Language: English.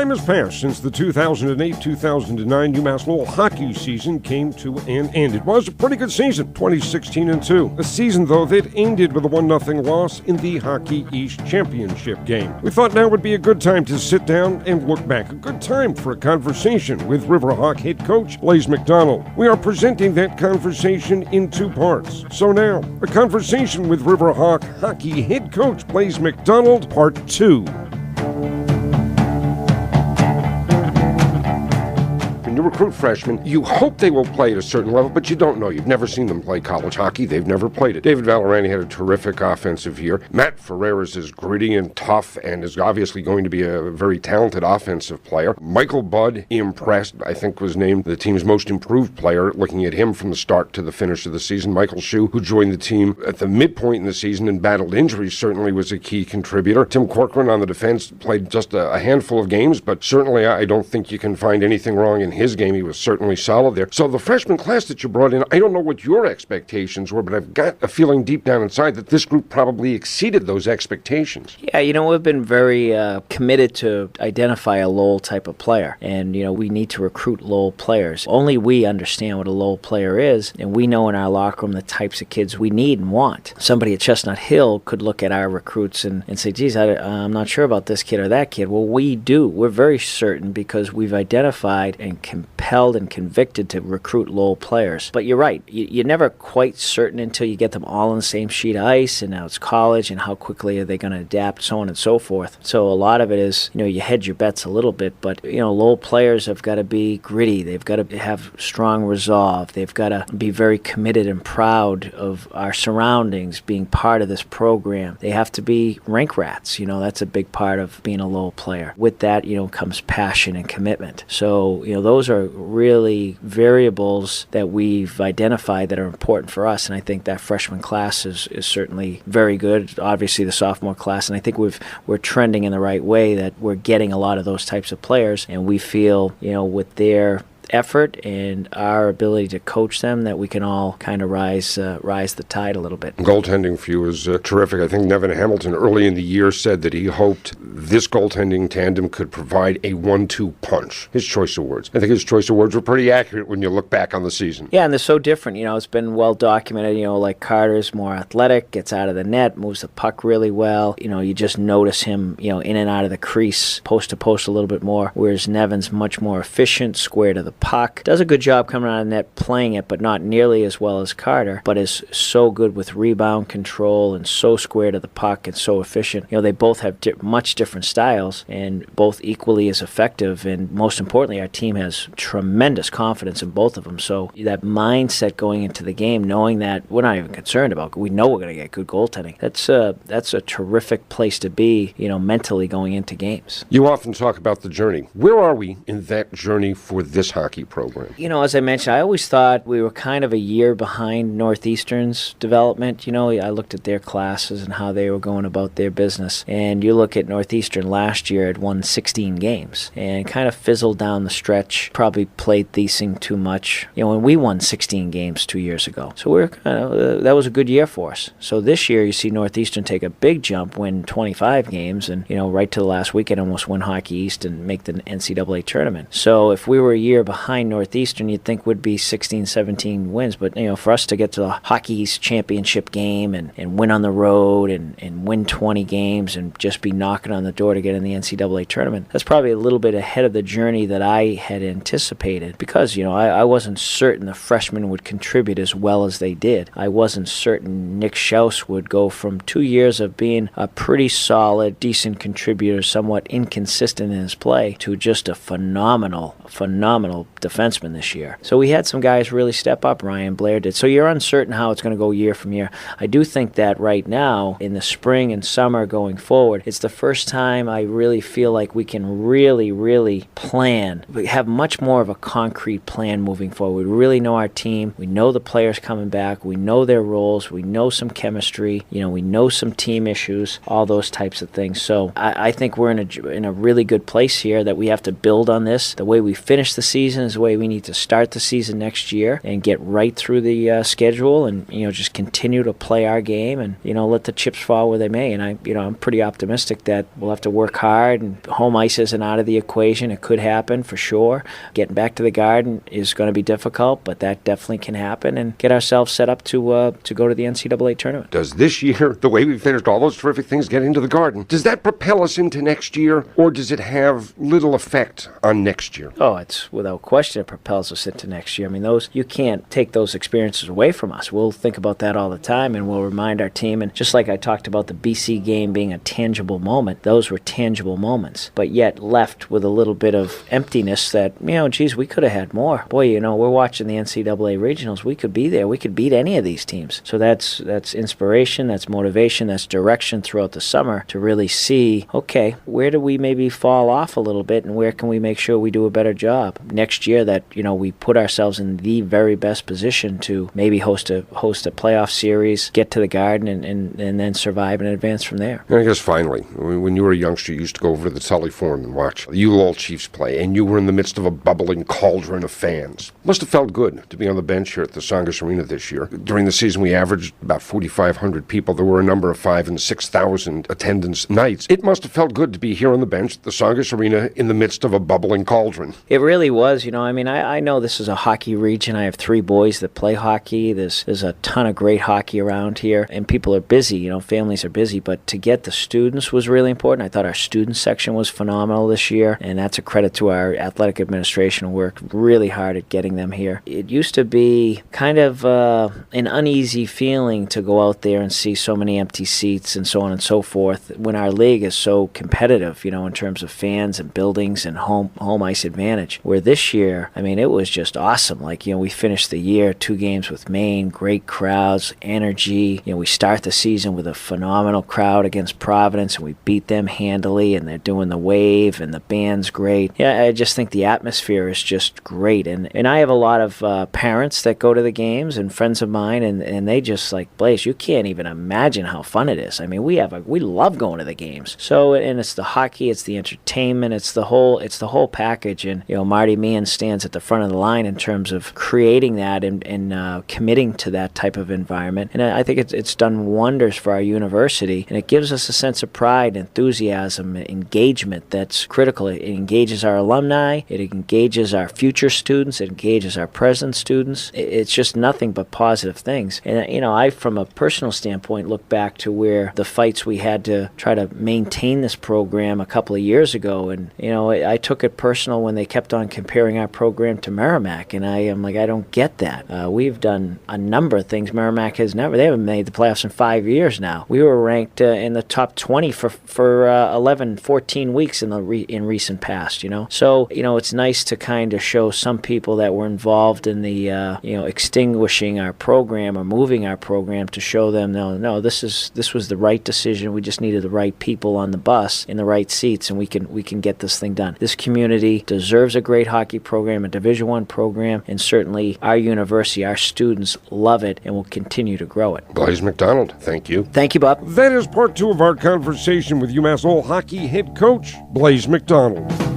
time has passed since the 2008-2009 UMass Lowell hockey season came to an end. It was a pretty good season, 2016-2. A season, though, that ended with a 1-0 loss in the Hockey East Championship game. We thought now would be a good time to sit down and look back. A good time for a conversation with Riverhawk head coach Blaise MacDonald. We are presenting that conversation in two parts. So now, a conversation with Riverhawk hockey head coach Blaise MacDonald, part 2. When you recruit freshmen, you hope they will play at a certain level, but you don't know. You've never seen them play college hockey. They've never played it. David Valorani had a terrific offensive year. Matt Ferreras is gritty and tough and is obviously going to be a very talented offensive player. Michael Budd impressed, I think was named the team's most improved player, looking at him from the start to the finish of the season. Michael SCHEU, who joined the team at the midpoint in the season and battled injuries, certainly was a key contributor. Tim Corcoran on the defense played just a handful of games, but certainly I don't think you can find anything wrong in his game. He was certainly solid there. So the freshman class that you brought in, I don't know what your expectations were, but I've got a feeling deep down inside that this group probably exceeded those expectations. Yeah, we've been very committed to identify a Lowell type of player. And, we need to recruit Lowell players. Only we understand what a Lowell player is, and we know in our locker room the types of kids we need and want. Somebody at Chestnut Hill could look at our recruits and say, geez, I'm not sure about this kid or that kid. Well, we do. We're very certain because we've identified and compelled and convicted to recruit Lowell players. But you're right. You're never quite certain until you get them all on the same sheet of ice, and now it's college, and how quickly are they going to adapt, so on and so forth. So a lot of it is, you hedge your bets a little bit, but, Lowell players have got to be gritty. They've got to have strong resolve. They've got to be very committed and proud of our surroundings, being part of this program. They have to be rink rats. That's a big part of being a Lowell player. With that, comes passion and commitment. So, those are really variables that we've identified that are important for us, and I think that freshman class is certainly very good. Obviously the sophomore class, and I think we're trending in the right way, that we're getting a lot of those types of players, and we feel, with their effort and our ability to coach them, that we can all kind of rise the tide a little bit. Goaltending for you is terrific. I think Nevin Hamilton early in the year said that he hoped this goaltending tandem could provide a 1-2 punch. His choice of words. I think his choice of words were pretty accurate when you look back on the season. Yeah, and they're so different. It's been well documented, like Carter's more athletic, gets out of the net, moves the puck really well. You just notice him, in and out of the crease, post to post a little bit more, whereas Nevin's much more efficient, square to the puck, does a good job coming out of the net playing it, but not nearly as well as Carter, but is so good with rebound control and so square to the puck and so efficient. They both have much different styles and both equally as effective, and most importantly, our team has tremendous confidence in both of them. So that mindset going into the game, knowing that we're not even concerned about, we know we're going to get good goaltending, that's a terrific place to be, mentally going into games. You often talk about the journey. Where are we in that journey for this hockey program? As I mentioned, I always thought we were kind of a year behind Northeastern's development. I looked at their classes and how they were going about their business, and you look at Northeastern last year, it won 16 games and kind of fizzled down the stretch, probably played Thiesing too much, and we won 16 games 2 years ago. So we're kind of, that was a good year for us. So this year you see Northeastern take a big jump, win 25 games, and right to the last weekend almost win Hockey East and make the NCAA tournament. So if we were a year behind Northeastern, you'd think would be 16, 17 wins. But, for us to get to the Hockey East championship game and win on the road and win 20 games and just be knocking on the door to get in the NCAA tournament, that's probably a little bit ahead of the journey that I had anticipated because, I wasn't certain the freshmen would contribute as well as they did. I wasn't certain Nick SCHAUS would go from 2 years of being a pretty solid, decent contributor, somewhat inconsistent in his play, to just a phenomenal defenseman this year. So we had some guys really step up. Ryan Blair did. So you're uncertain how it's going to go year from year. I do think that right now, in the spring and summer going forward, it's the first time I really feel like we can really plan. We have much more of a concrete plan moving forward. We really know our team. We know the players coming back. We know their roles. We know some chemistry. We know some team issues, all those types of things. So I think we're in a really good place here, that we have to build on this. The way we finished the season season is the way we need to start the season next year and get right through the schedule and, just continue to play our game and, let the chips fall where they may. And I'm pretty optimistic that we'll have to work hard, and home ice isn't out of the equation. It could happen for sure. Getting back to the Garden is going to be difficult, but that definitely can happen, and get ourselves set up to go to the NCAA tournament. Does this year, the way we finished all those terrific things, get into the Garden, does that propel us into next year, or does it have little effect on next year? Oh, it's without question it propels us into next year. I mean, you can't take those experiences away from us. We'll think about that all the time, and we'll remind our team. And just like I talked about the BC game being a tangible moment, those were tangible moments, but yet left with a little bit of emptiness that, geez, we could have had more. Boy, we're watching the NCAA regionals. We could be there. We could beat any of these teams. So that's inspiration, that's motivation, that's direction throughout the summer to really see, okay, where do we maybe fall off a little bit, and where can we make sure we do a better job next year, that we put ourselves in the very best position to maybe host a playoff series, get to the Garden, and then survive and advance from there. And I guess finally, when you were a youngster, you used to go over to the Tully Forum and watch the Lowell Chiefs play, and you were in the midst of a bubbling cauldron of fans. Must have felt good to be on the bench here at the Tsongas Arena this year. During the season, we averaged about 4,500 people. There were a number of 5,000 and 6,000 attendance nights. It must have felt good to be here on the bench at the Tsongas Arena in the midst of a bubbling cauldron. It really was. I know this is a hockey region. I have 3 boys that play hockey. There's a ton of great hockey around here, and people are busy. Families are busy, but to get the students was really important. I thought our student section was phenomenal this year, and that's a credit to our athletic administration who worked really hard at getting them here. It used to be kind of an uneasy feeling to go out there and see so many empty seats and so on and so forth when our league is so competitive, in terms of fans and buildings and home ice advantage. Where this year, it was just awesome. We finished the year 2 games with Maine, great crowds, energy. We start the season with a phenomenal crowd against Providence, and we beat them handily, and they're doing the wave, and the band's great. Yeah, I just think the atmosphere is just great. And I have a lot of parents that go to the games and friends of mine, and they just like, Blaise, you can't even imagine how fun it is. We love going to the games. So, and it's the hockey, it's the entertainment, it's the whole package. And Marty Meehan stands at the front of the line in terms of creating that and committing to that type of environment. And I think it's done wonders for our university, and it gives us a sense of pride, enthusiasm, engagement that's critical. It engages our alumni, it engages our future students, it engages our present students. It's just nothing but positive things. And I, from a personal standpoint, look back to where the fights we had to try to maintain this program a couple of years ago, and I took it personal when they kept on comparing our program to Merrimack, and I am like, I don't get that. We've done a number of things Merrimack has never. They haven't made the playoffs in 5 years now. We were ranked in the top 20 for 11, 14 weeks in recent past. So it's nice to kind of show some people that were involved in the extinguishing our program or moving our program, to show them no, this was the right decision. We just needed the right people on the bus in the right seats, and we can get this thing done. This community deserves a great hockey program, a Division I program, and certainly our university, our students love it and will continue to grow it. Blaise MacDonald, thank you. Thank you, Bob. That is part 2 of our conversation with UMass Lowell hockey head coach Blaise MacDonald.